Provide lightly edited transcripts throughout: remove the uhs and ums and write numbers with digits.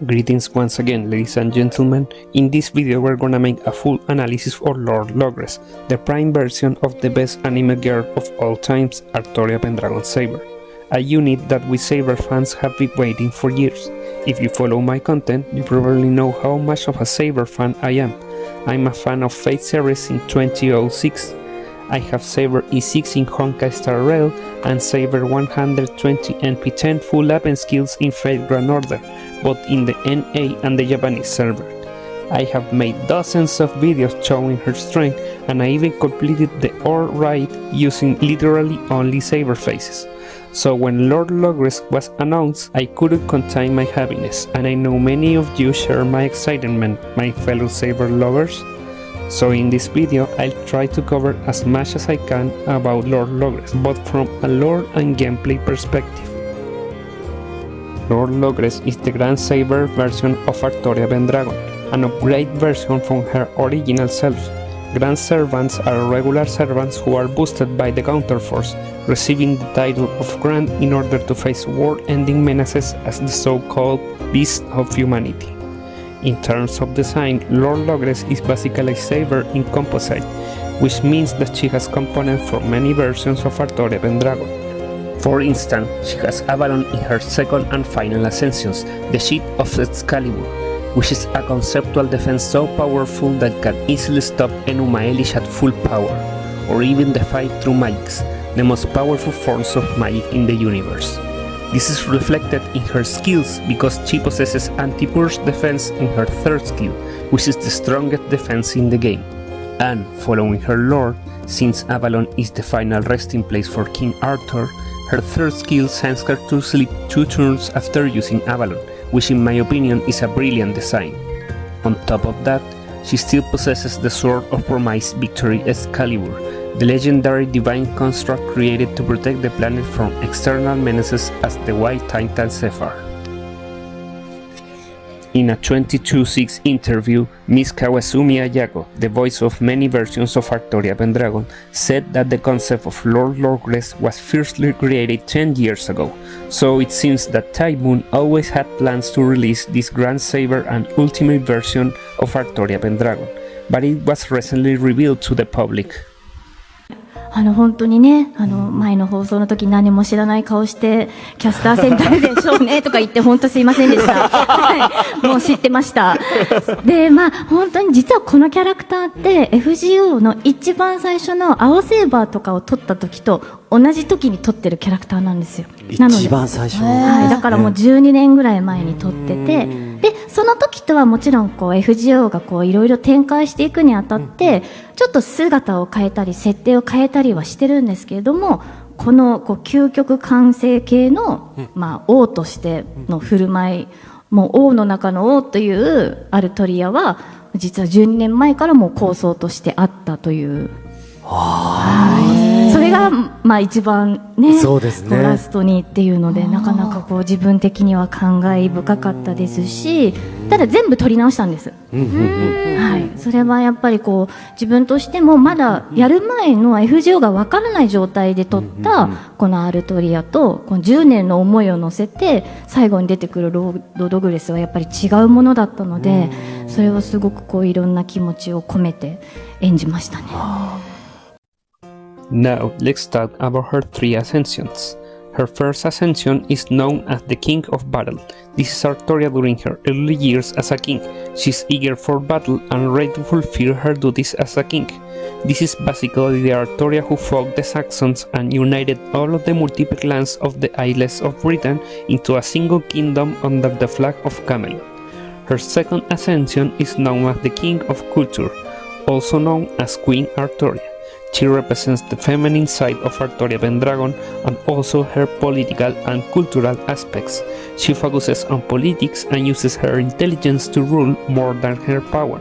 Greetings once again, ladies and gentlemen. In this video we're gonna make a full analysis of Lord Logres, the prime version of the best anime girl of all times, Artoria Pendragon Saber, a unit that we Saber fans have been waiting for years. If you follow my content, you probably know how much of a Saber fan I am. I'm a fan of Fate series in 2006. I have Saber E6 in Honkai Star Rail and Saber 120 NP10 full weapon skills in Fate Grand Order, both in the NA and the Japanese server. I have made dozens of videos showing her strength, and I even completed the ore raid using literally only Saber faces. So when Lord Logres was announced, I couldn't contain my happiness, and I know many of you share my excitement, my fellow Saber lovers. So in this video, I'll try to cover as much as I can about Lord Logres, both from a lore and gameplay perspective. Lord Logres is the Grand Saber version of Artoria Pendragon, an upgrade version from her original self. Grand Servants are regular servants who are boosted by the counterforce, receiving the title of Grand in order to face world-ending menaces as the so-called Beast of Humanity. In terms of design, Lord Logres is basically Saber in composite, which means that she has components from many versions of Artoria Pendragon. For instance, she has Avalon in her second and final ascensions, the Sheath of Excalibur, which is a conceptual defense so powerful that can easily stop Enuma Elish at full power, or even defy true magics, the most powerful forms of magic in the universe. This is reflected in her skills because she possesses anti-purge defense in her third skill, which is the strongest defense in the game. And, following her lore, since Avalon is the final resting place for King Arthur, her third skill sends her to sleep 2 turns after using Avalon, which in my opinion is a brilliant design. On top of that, she still possesses the Sword of Promised Victory Excalibur, the legendary divine construct created to protect the planet from external menaces as the White Titan Zephyr. In a 22/6 interview, Ms. Kawasumi Ayako, the voice of many versions of Artoria Pendragon, said that the concept of Lord Logres was firstly created 10 years ago, so it seems that Typhoon always had plans to release this Grand Saber and ultimate version of Artoria Pendragon, but it was recently revealed to the public. 本当にね、前の放送の時何も知らない顔して、キャスター戦隊でしょうねとか言って本当すいませんでした。はい。もう知ってました。で、本当に実はこのキャラクターって FGO の一番最初の青セーバーとかを撮った時と同じ時に撮ってるキャラクターなんですよ。なので。一番最初。はい。だからもう12年ぐらい前に撮ってて、で、その時とはもちろんFGO がいろいろ展開していくにあたって、ちょっと姿を変えたり設定を変えたりはしてるんですけれども、この究極完成形の、王としての振る舞い、もう王の中の王というアルトリアは実は12年前からもう構想としてあったという。それが一番ね、そうですね、ラストにっていうのでなかなか自分的には感慨深かったですし、ただ全部撮り直したんです。はい、それはやっぱり自分としてもまだやる前の FGO がわからない状態で撮ったこのアルトリアとこの10年の思いを乗せて最後に出てくるロード・ログレスはやっぱり違うものだったので、それはすごくいろんな気持ちを込めて演じましたね。Now, let's talk about her 3 ascensions. Her first ascension is known as the King of Battle. This is Artoria during her early years as a king. She's eager for battle and ready to fulfill her duties as a king. This is basically the Artoria who fought the Saxons and united all of the multiple clans of the Isles of Britain into a single kingdom under the flag of Camelot. Her second ascension is known as the King of Culture, also known as Queen Artoria. She represents the feminine side of Artoria Pendragon and also her political and cultural aspects. She focuses on politics and uses her intelligence to rule more than her power.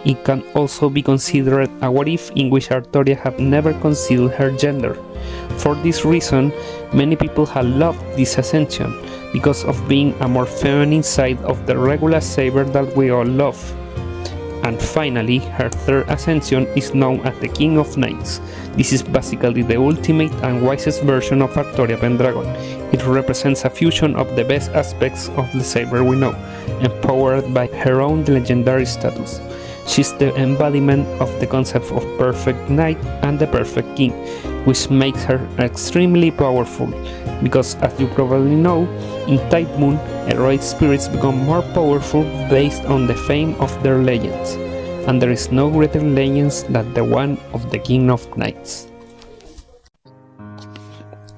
It can also be considered a what-if in which Artoria have never concealed her gender. For this reason, many people have loved this ascension, because of being a more feminine side of the regular Saber that we all love. And finally, her third ascension is known as the King of Knights. This is basically the ultimate and wisest version of Artoria Pendragon. It represents a fusion of the best aspects of the Saber we know, empowered by her own legendary status. She's the embodiment of the concept of perfect knight and the perfect king, which makes her extremely powerful, because as you probably know, in Type Moon, heroic spirits become more powerful based on the fame of their legends, and there is no greater legends than the one of the King of Knights.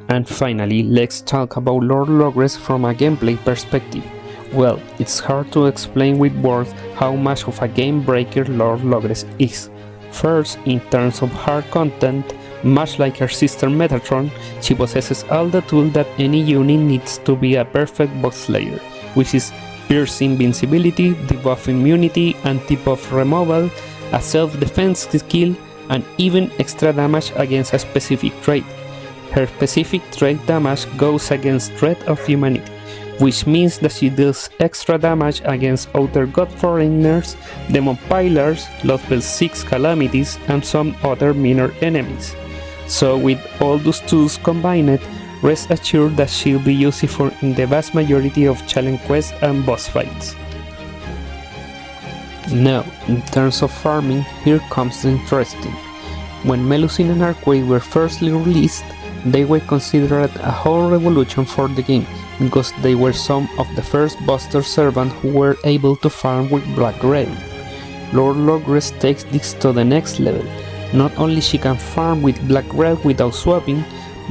And finally, let's talk about Lord Logres from a gameplay perspective. Well, it's hard to explain with words how much of a game breaker Lord Logres is. First, in terms of hard content, much like her sister Metatron, she possesses all the tools that any unit needs to be a perfect boss slayer, which is pierce invincibility, debuff immunity, anti-buff removal, a self-defense skill, and even extra damage against a specific trait. Her specific trait damage goes against threat of humanity, which means that she deals extra damage against outer god foreigners, demon pillars, level 6 calamities, and some other minor enemies. So with all those tools combined, rest assured that she'll be useful in the vast majority of challenge quests and boss fights. Now, in terms of farming, here comes the interesting. When Melusine and Arcade were firstly released, they were considered a whole revolution for the game, because they were some of the first Buster servants who were able to farm with Black Rail. Lord Logres takes this to the next level. Not only she can farm with Black Rail without swapping,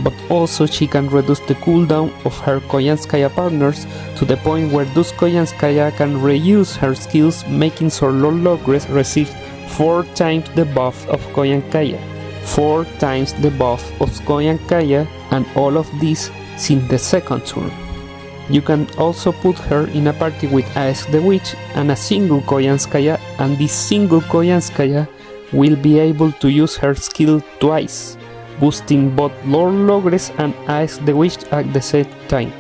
but also she can reduce the cooldown of her Koyanskaya partners to the point where those Koyanskaya can reuse her skills, making so Lord Logres receive 4 times the buff of Koyankaya. 4 times the buff of Koyankaya, and all of this since the second turn. You can also put her in a party with Aesc the Witch and a single Koyanskaya, and this single Koyanskaya will be able to use her skill twice, boosting both Lord Logres and Aesc the Witch at the same time.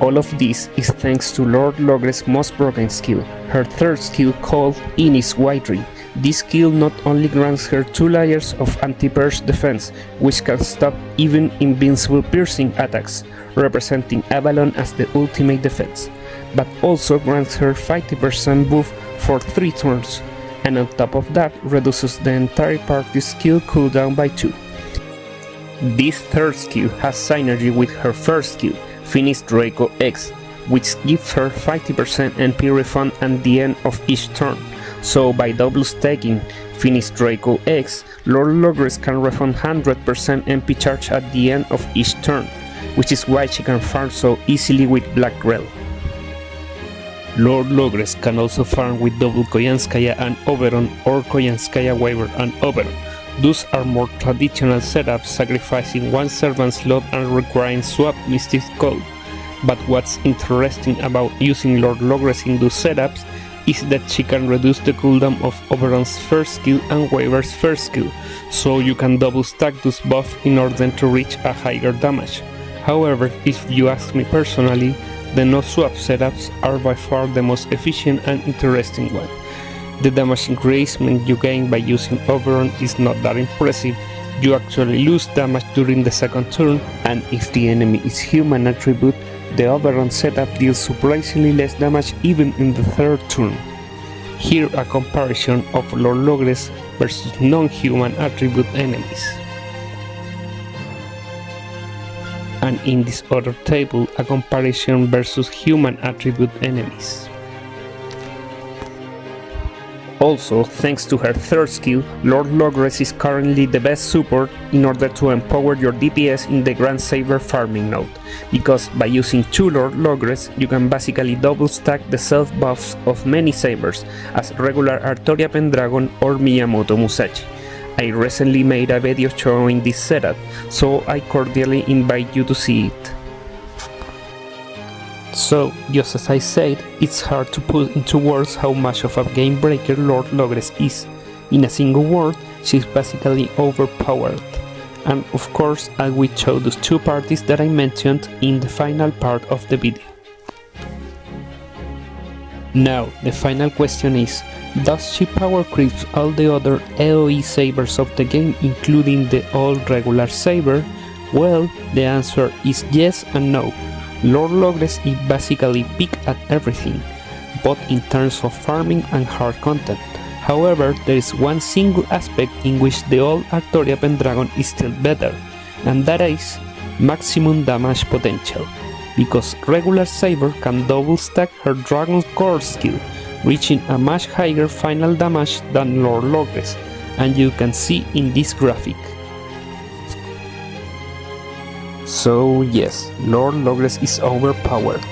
All of this is thanks to Lord Logres' most broken skill, her third skill called Inis Whitery. This skill not only grants her 2 layers of anti-pierce defense, which can stop even invincible piercing attacks, representing Avalon as the ultimate defense, but also grants her 50% buff for 3 turns, and on top of that reduces the entire party's skill cooldown by 2. This third skill has synergy with her first skill, Finish Draco X, which gives her 50% NP refund at the end of each turn. So by double stacking Finish Draco X, Lord Logres can refund 100% NP charge at the end of each turn, which is why she can farm so easily with Black Rail. Lord Logres can also farm with double Koyanskaya and Oberon, or Koyanskaya Waver and Oberon. Those are more traditional setups, sacrificing 1 servant slot and requiring swap Mystic Code. But what's interesting about using Lord Logres in those setups is that she can reduce the cooldown of Oberon's first skill and Waver's first skill, so you can double stack those buffs in order to reach a higher damage. However, if you ask me personally, the no swap setups are by far the most efficient and interesting one. The damage increasement you gain by using Oberon is not that impressive. You actually lose damage during the second turn, and if the enemy is human attribute, the Oberon setup deals surprisingly less damage even in the third turn. Here a comparison of Lord Logres versus non-human attribute enemies. And in this other table, a comparison versus human attribute enemies. Also, thanks to her third skill, Lord Logres is currently the best support in order to empower your DPS in the Grand Saber farming node, because by using 2 Lord Logres, you can basically double stack the self buffs of many sabers, as regular Artoria Pendragon or Miyamoto Musashi. I recently made a video showing this setup, so I cordially invite you to see it. So, just as I said, it's hard to put into words how much of a game breaker Lord Logres is. In a single word, she's basically overpowered. And of course, I will show those 2 parties that I mentioned in the final part of the video. Now, the final question is, Does she power creeps all the other AoE sabers of the game, including the all regular saber? Well, the answer is yes and no. Lord Logres is basically peak at everything, both in terms of farming and hard content. However, there is one single aspect in which the old Artoria Pendragon is still better, and that is maximum damage potential, because regular Saber can double stack her Dragon's Core skill, reaching a much higher final damage than Lord Logres, and you can see in this graphic. So yes, Lord Logres is overpowered,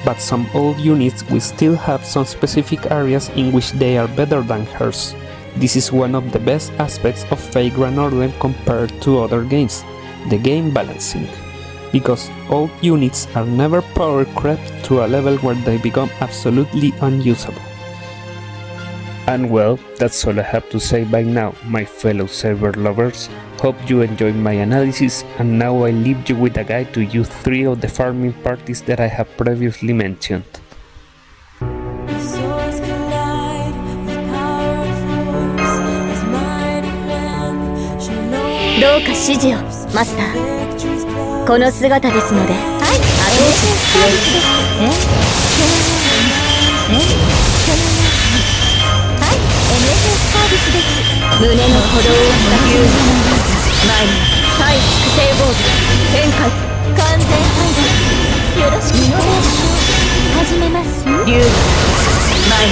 but some old units will still have some specific areas in which they are better than hers. This is one of the best aspects of Fate Grand Order compared to other games, the game balancing, because old units are never power crept to a level where they become absolutely unusable. And well, that's all I have to say by now, my fellow Saber lovers. Hope you enjoyed my analysis, and now I leave you with a guide to use 3 of the farming parties that I have previously mentioned. どうか指示をマスター。この姿ですので、はい、あと強いはい、NSS サービスです。胸の鼓動をした勇気前に対粛清防具展開完全配慮よろしくお願いします。始めます竜前に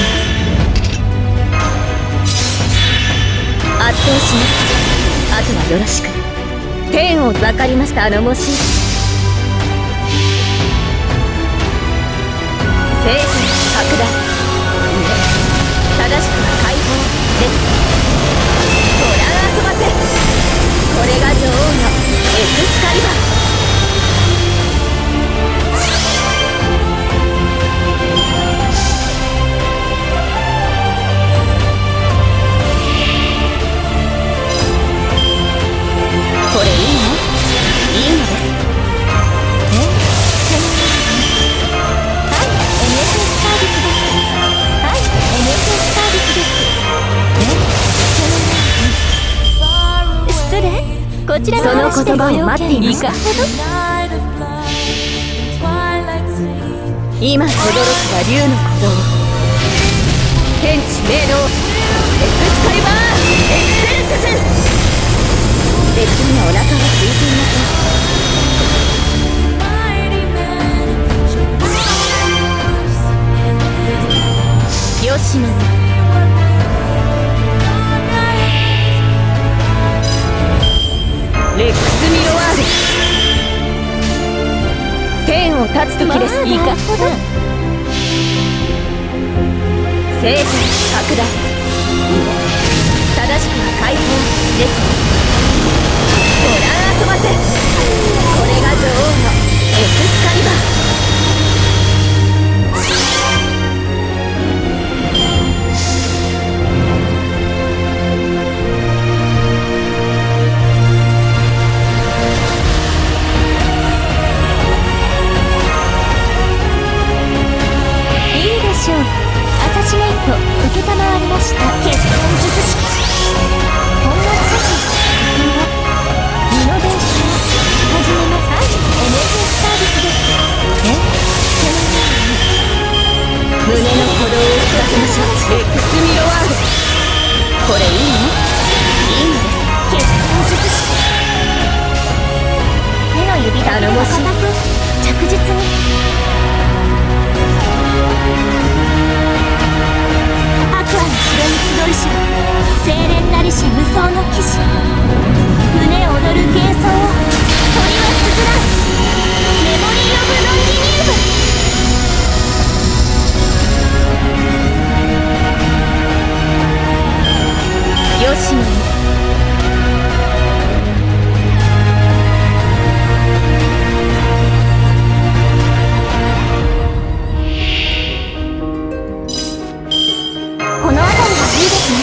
圧倒します。あとはよろしく。天を分かりました。もし正義拡大正しくは解放です。ご覧遊ばせ。これが女王のエクスカリバー。これいいの？いいのです。はい、NSS サービスです。はい、NSS サービスです。失礼。こちらの話でご用件いかほど？今轟くは竜の鼓動。天地明動。エクスカリバーエクセレンスス。別にお腹は空いていません。よしまさ。レックスミロワール。天を立つ時です。いいか。正解拡大。正しくは解放です。ご覧遊ばせ。これが女王のエクスカリバー。いいでしょう。アサシネイト承りました。決戦術式。ほんの少しリノベーション始めます。はい、NSS サービスです。胸の鼓動を聞かせましょう。レックスミロワール。これいいの？いいのです。決戦術式。手の指だけを固く着実に。アクアの城に集いし精錬なりし無双の騎士。胸躍る幻想を鳥は綴らん。メモリー・オブ・ノンリニューム。よしものこの辺りがいいですね。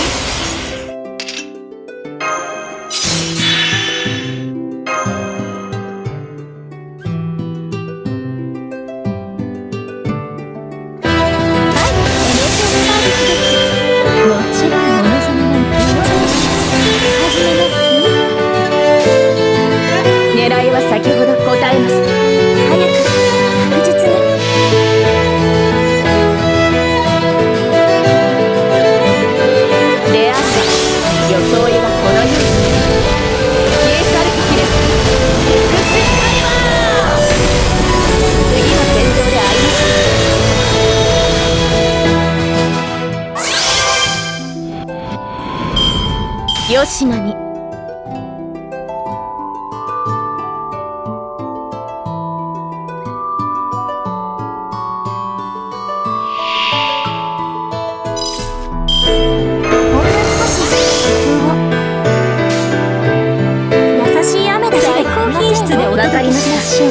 吉名に。ほんの少し工夫を。優しい雨だけで最高品質でお届けしましょう。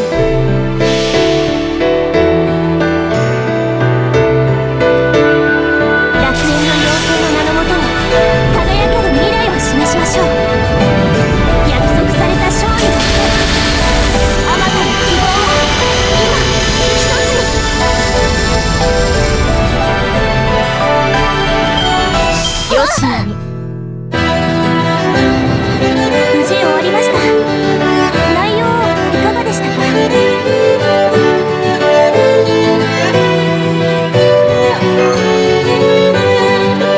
無事終わりました。内容いかがでしたか？お客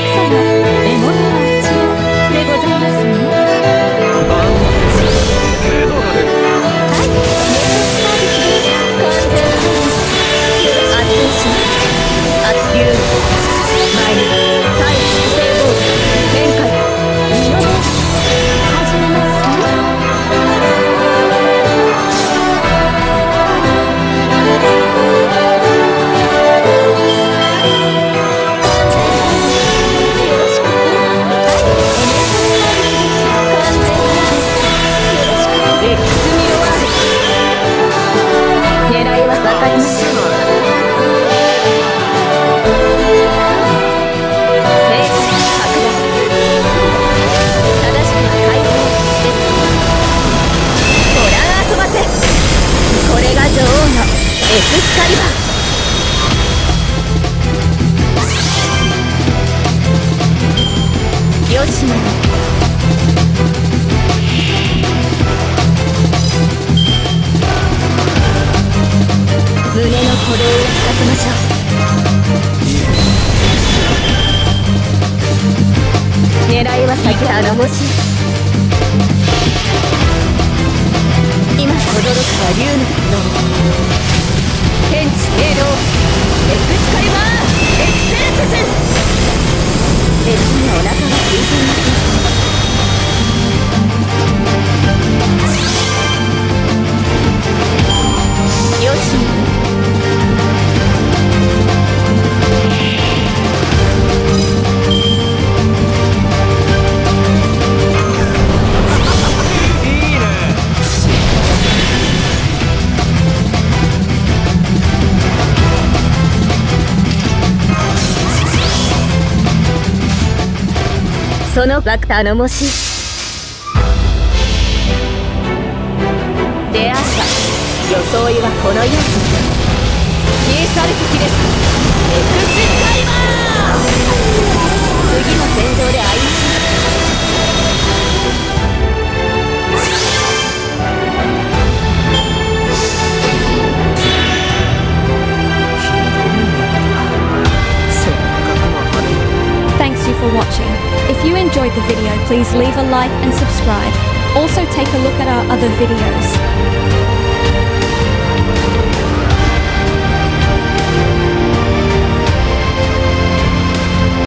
様、獲物は一応でございますね。はい、ネットサービスです。完全配信。安定します。圧流参ります。対粛清防御展開。始めますね。よろしくね。完全によろしく。Xミロワール。狙いは分かりました。これが女王のエクスカリバー。よしな。胸の鼓動を聞かせましょう。狙いは先頼もしい。今轟くは竜の炎。天地芸能エクスカリバーエクセレンセス。別にお腹が空いていません。よしそのバク頼もしい。出会った装いはこのように消え去る時です。エクスカリバー。次の戦場で会いましょう。Thanks you for watching. If you enjoyed the video, please leave a like and subscribe. Also take a look at our other videos.